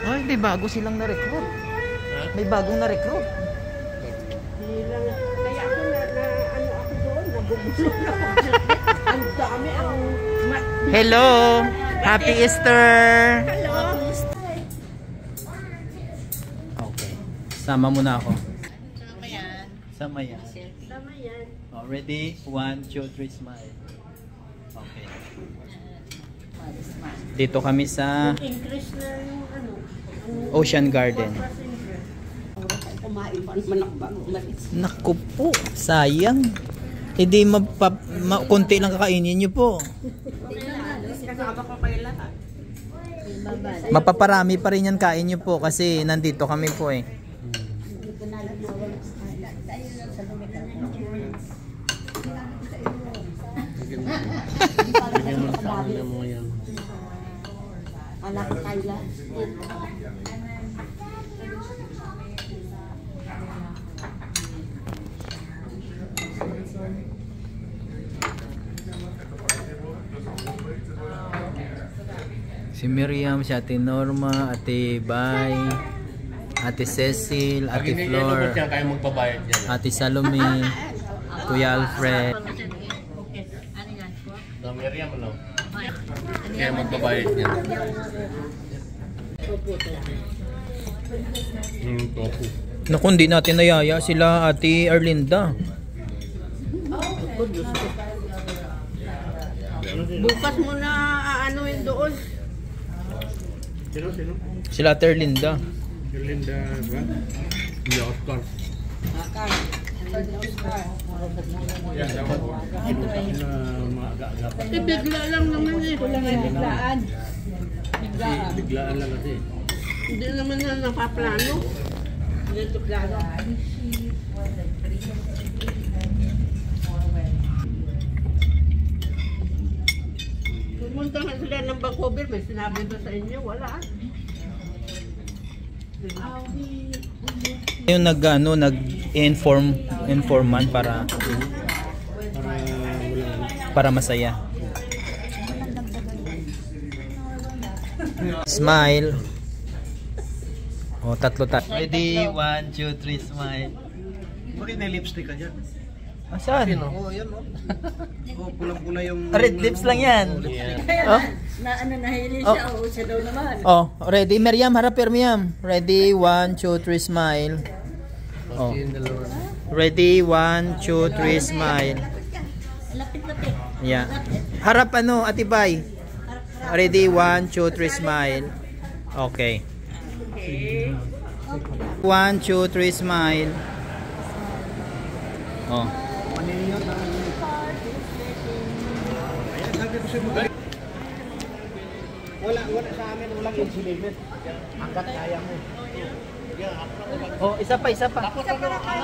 Ay, may bago silang na-recruit. May bagong na-recruit. Kaya ako ano ako doon, nabubulong na ako. Ang dami ang... Hello! Happy Easter! Hello! Okay. Sama muna ako. Sama yan. Sama yan. Sama yan. Oh, ready? 1, 2, 3, smile. Okay. Dito kami sa Increase na yung ano. Ocean Garden. Kumain pa naman ako bago umalis. Naku po, sayang. Hindi konti lang kakainin nyo po. Kasama ko kayo lahat. Mapaparami pa rin yan kain nyo po kasi nandito kami po eh. Anak ko Kayla. Si Miriam, si Ate Norma, Ate Bay, Ate Cecil, Ate Flor, Ate Salome, Kuya Alfred. Miriam, ano? Kaya magbabayad niya. Naku, hindi natin nayaya sila Ate Arlinda. Bukas mo na aanuin doon. Sino? Sila Ate Arlinda. Linda, ba? Linda Oscar. Akar. Oscar. Yan, dapat. Bigla lang naman eh. Biglaan. Biglaan lang kasi. Hindi naman na napaplano. Hindi ito plano. Pumunta nga sila ng Vancouver, may sinabi ba sa inyo? Wala. Yung nag-informan para masaya. Smile. Oh, tatlo. Ready? 1, 2, 3, smile. Bakit may lipstick ka dyan? Asan? Oo, yan o. Oo, pulang-pula yung... Red lips lang yan. Oh? Nahili Oh. siya, siya daw naman. Oh, ready? Miriam, harap Miriam. Ready? 1, 2, 3, smile. Oh. Ready? 1, 2, 3, smile. Lapit-lapit. Yeah. Harap Ate Bay. Ready? 1, 2, 3, smile. Okay. 1, 2, 3, smile. Oh. Wala sa amin, walang insulated. Hanggat kaya mo. Oh, isa pa.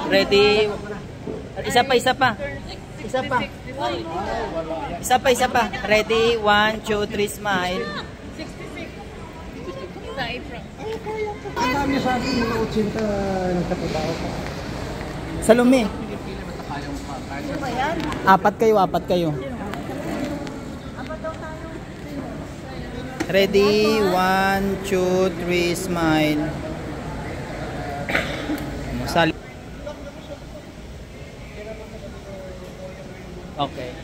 Ready? Isa pa. Isa pa. Ready? 1, 2, 3, smile. Ang dami sa akin, mga 80 nagtatrabaho pa. Salome. Apat kayo. Ready? 1, 2, 3, smile. Okay.